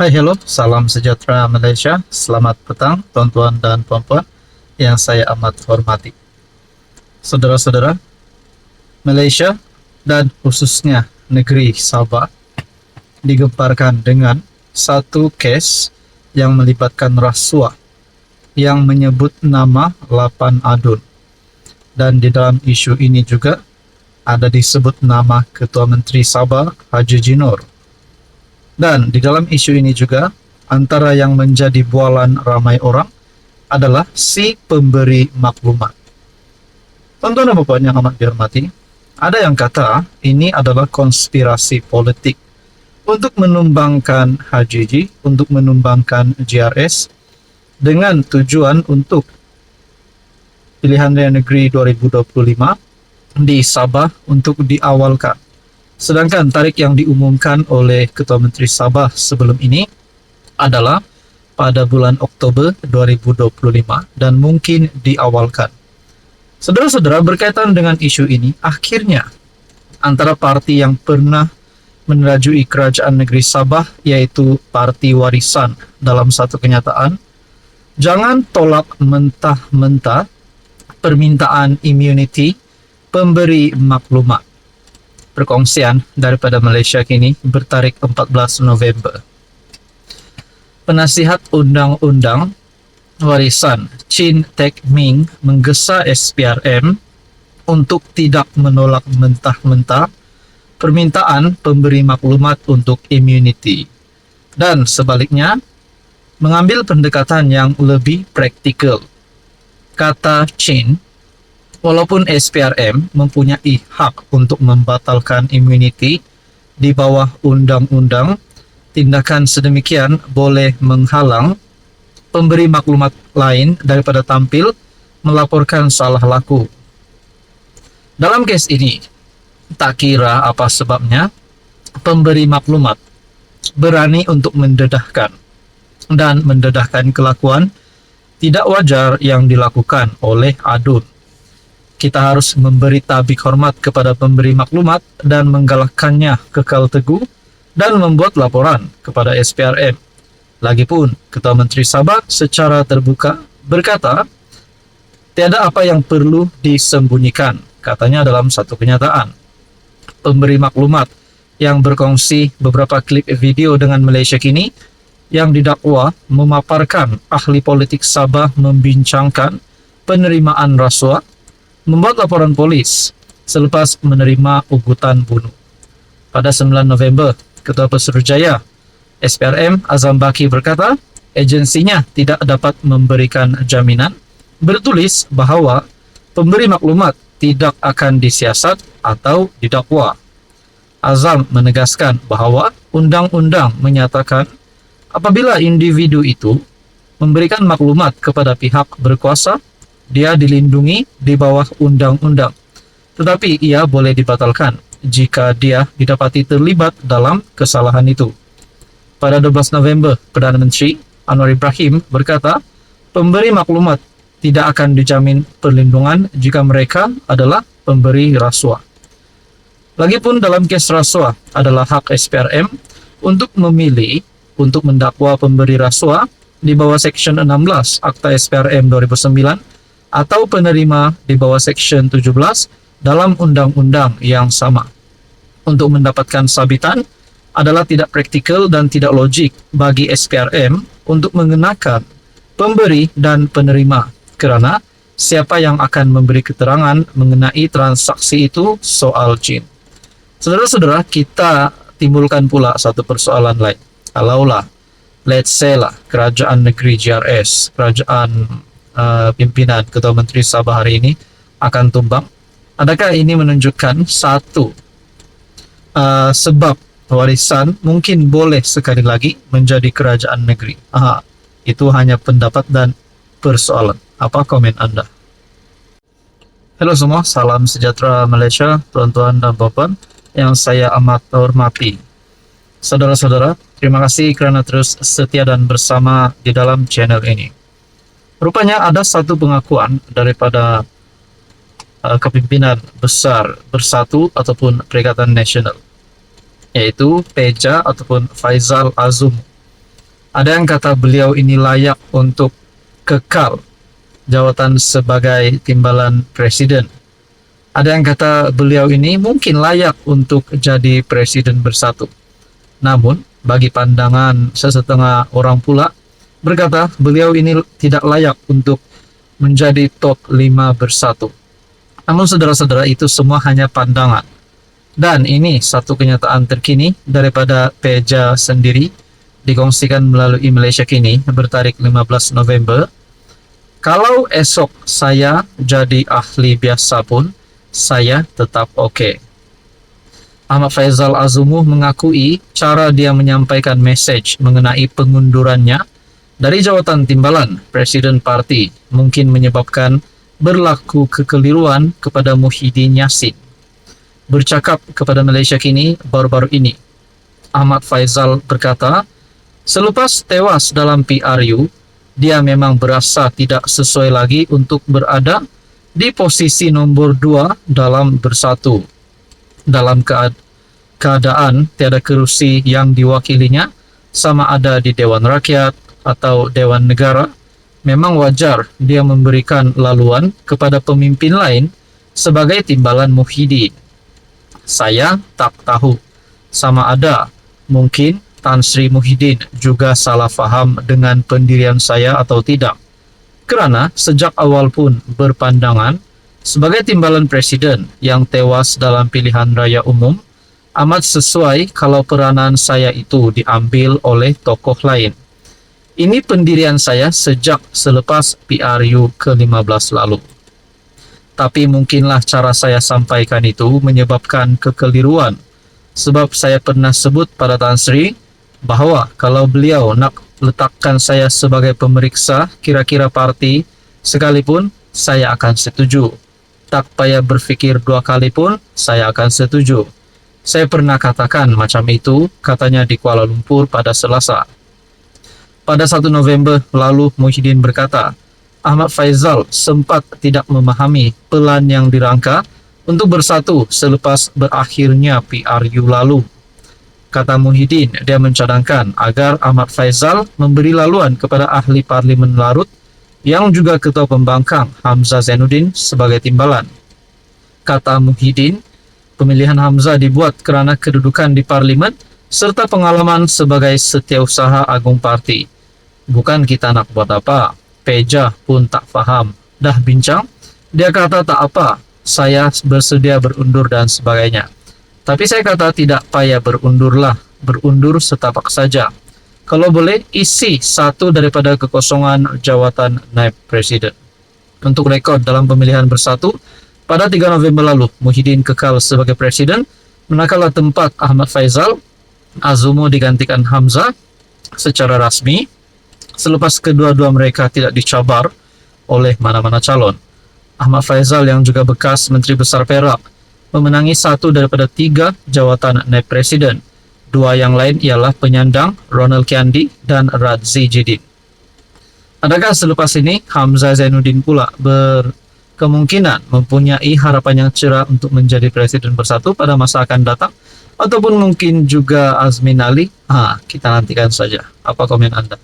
Hai, hello, salam sejahtera Malaysia. Selamat petang, tuan-tuan dan puan-puan yang saya amat hormati. Saudara-saudara, Malaysia dan khususnya negeri Sabah digemparkan dengan satu kes yang melibatkan rasuah yang menyebut nama Lapan Adun. Dan di dalam isu ini juga ada disebut nama Ketua Menteri Sabah, Haji Jinor. Dan di dalam isu ini juga, antara yang menjadi bualan ramai orang adalah si pemberi maklumat. Tuan-tuan dan puan yang amat dihormati, ada yang kata ini adalah konspirasi politik untuk menumbangkan HJJ, untuk menumbangkan JRS, dengan tujuan untuk pilihan raya negeri 2025 di Sabah untuk diawalkan. Sedangkan tarikh yang diumumkan oleh Ketua Menteri Sabah sebelum ini adalah pada bulan Oktober 2025 dan mungkin diawalkan. Saudara-saudara, berkaitan dengan isu ini, akhirnya antara parti yang pernah menerajui kerajaan negeri Sabah, yaitu Parti Warisan, dalam satu kenyataan, jangan tolak mentah-mentah permintaan immunity pemberi maklumat. Perkongsian daripada Malaysia kini bertarikh 14 November. Penasihat Undang-Undang Warisan Chin Teck Ming menggesa SPRM untuk tidak menolak mentah-mentah permintaan pemberi maklumat untuk immunity, dan sebaliknya mengambil pendekatan yang lebih praktikal. Kata Chin, walaupun SPRM mempunyai hak untuk membatalkan immunity di bawah undang-undang, tindakan sedemikian boleh menghalang pemberi maklumat lain daripada tampil melaporkan salah laku. Dalam kes ini, tak kira apa sebabnya, pemberi maklumat berani untuk mendedahkan kelakuan tidak wajar yang dilakukan oleh Adun. Kita harus memberi tabik hormat kepada pemberi maklumat dan menggalakkannya kekal teguh dan membuat laporan kepada SPRM. Lagipun, Ketua Menteri Sabah secara terbuka berkata, tiada apa yang perlu disembunyikan, katanya dalam satu kenyataan. Pemberi maklumat yang berkongsi beberapa klip video dengan Malaysia Kini yang didakwa memaparkan ahli politik Sabah membincangkan penerimaan rasuah, membuat laporan polis selepas menerima ugutan bunuh. Pada 9 November, Ketua Pesuruhjaya SPRM Azam Baki berkata, agensinya tidak dapat memberikan jaminan bertulis bahawa pemberi maklumat tidak akan disiasat atau didakwa. Azam menegaskan bahawa undang-undang menyatakan apabila individu itu memberikan maklumat kepada pihak berkuasa, dia dilindungi di bawah undang-undang, tetapi ia boleh dibatalkan jika dia didapati terlibat dalam kesalahan itu. Pada 12 November, Perdana Menteri Anwar Ibrahim berkata, pemberi maklumat tidak akan dijamin perlindungan jika mereka adalah pemberi rasuah. Lagipun dalam kes rasuah adalah hak SPRM untuk memilih untuk mendakwa pemberi rasuah di bawah Seksyen 16 Akta SPRM 2009 atau penerima di bawah Seksyen 17 dalam undang-undang yang sama. Untuk mendapatkan sabitan adalah tidak praktikal dan tidak logik bagi SPRM untuk mengenakan pemberi dan penerima, kerana siapa yang akan memberi keterangan mengenai transaksi itu soal Chin. Saudara-saudara, kita timbulkan pula satu persoalan lain. Kalaulah, let's say lah, kerajaan negeri JRS, kerajaan pimpinan Ketua Menteri Sabah hari ini akan tumbang, adakah ini menunjukkan satu sebab warisan mungkin boleh sekali lagi menjadi kerajaan negeri? Itu hanya pendapat dan persoalan. Apa komen Anda? Halo semua, salam sejahtera Malaysia, tuan-tuan dan puan yang saya amat hormati. Saudara-saudara, terima kasih kerana terus setia dan bersama di dalam channel ini. Rupanya ada satu pengakuan daripada kepimpinan besar Bersatu ataupun Perikatan Nasional, yaitu Peja ataupun Faizal Azum. Ada yang kata beliau ini layak untuk kekal jabatan sebagai timbalan presiden. Ada yang kata beliau ini mungkin layak untuk jadi presiden bersatu. Namun, bagi pandangan sesetengah orang pula, berkata beliau ini tidak layak untuk menjadi top 5 bersatu. Namun saudara-saudara, itu semua hanya pandangan. Dan ini satu kenyataan terkini daripada Peja sendiri, dikongsikan melalui Malaysia Kini bertarik 15 November. Kalau esok saya jadi ahli biasa pun, saya tetap oke. Ahmad Faizal Azumuh mengakui cara dia menyampaikan message mengenai pengundurannya dari jawatan timbalan Presiden Parti mungkin menyebabkan berlaku kekeliruan kepada Muhyiddin Yassin. Bercakap kepada Malaysia Kini baru-baru ini, Ahmad Faizal berkata, selepas tewas dalam PRU, dia memang berasa tidak sesuai lagi untuk berada di posisi nombor 2 dalam bersatu. Dalam keadaan tiada kerusi yang diwakilinya, sama ada di Dewan Rakyat atau Dewan Negara, memang wajar dia memberikan laluan kepada pemimpin lain sebagai timbalan Muhyiddin. Saya tak tahu, sama ada mungkin Tan Sri Muhyiddin juga salah faham dengan pendirian saya atau tidak. Kerana sejak awal pun berpandangan sebagai timbalan presiden yang tewas dalam pilihan raya umum, amat sesuai kalau peranan saya itu diambil oleh tokoh lain. Ini pendirian saya sejak selepas PRU ke-15 lalu. Tapi mungkinlah cara saya sampaikan itu menyebabkan kekeliruan, sebab saya pernah sebut pada Tan Sri bahwa kalau beliau nak letakkan saya sebagai pemeriksa kira-kira parti sekalipun, saya akan setuju. Tak payah berfikir 2 kali pun, saya akan setuju. Saya pernah katakan macam itu, katanya di Kuala Lumpur pada Selasa. Pada 1 November lalu, Muhyiddin berkata, Ahmad Faizal sempat tidak memahami pelan yang dirangka untuk bersatu selepas berakhirnya PRU lalu. Kata Muhyiddin, dia mencadangkan agar Ahmad Faizal memberi laluan kepada ahli parlimen Larut yang juga ketua pembangkang Hamzah Zainuddin sebagai timbalan. Kata Muhyiddin, pemilihan Hamzah dibuat kerana kedudukan di parlimen serta pengalaman sebagai setiausaha agung parti. Bukan kita nak buat apa. Peja pun tak faham. Dah bincang, dia kata tak apa, saya bersedia berundur dan sebagainya. Tapi saya kata tidak payah berundurlah, berundur setapak saja. Kalau boleh, isi satu daripada kekosongan jawatan naib presiden. Untuk rekod dalam pemilihan bersatu, pada 3 November lalu, Muhyiddin kekal sebagai presiden, manakala tempat Ahmad Faizal Azumuh digantikan Hamzah secara rasmi, selepas kedua-dua mereka tidak dicabar oleh mana-mana calon. Ahmad Faizal yang juga bekas Menteri Besar Perak memenangi 1 daripada 3 jawatan naib presiden. 2 yang lain ialah penyandang Ronald Kiandi dan Radzi Jidin. Adakah selepas ini Hamzah Zainuddin pula berkemungkinan mempunyai harapan yang cerah untuk menjadi presiden bersatu pada masa akan datang? Ataupun mungkin juga Azmin Ali? Kita nantikan saja. Apa komen Anda?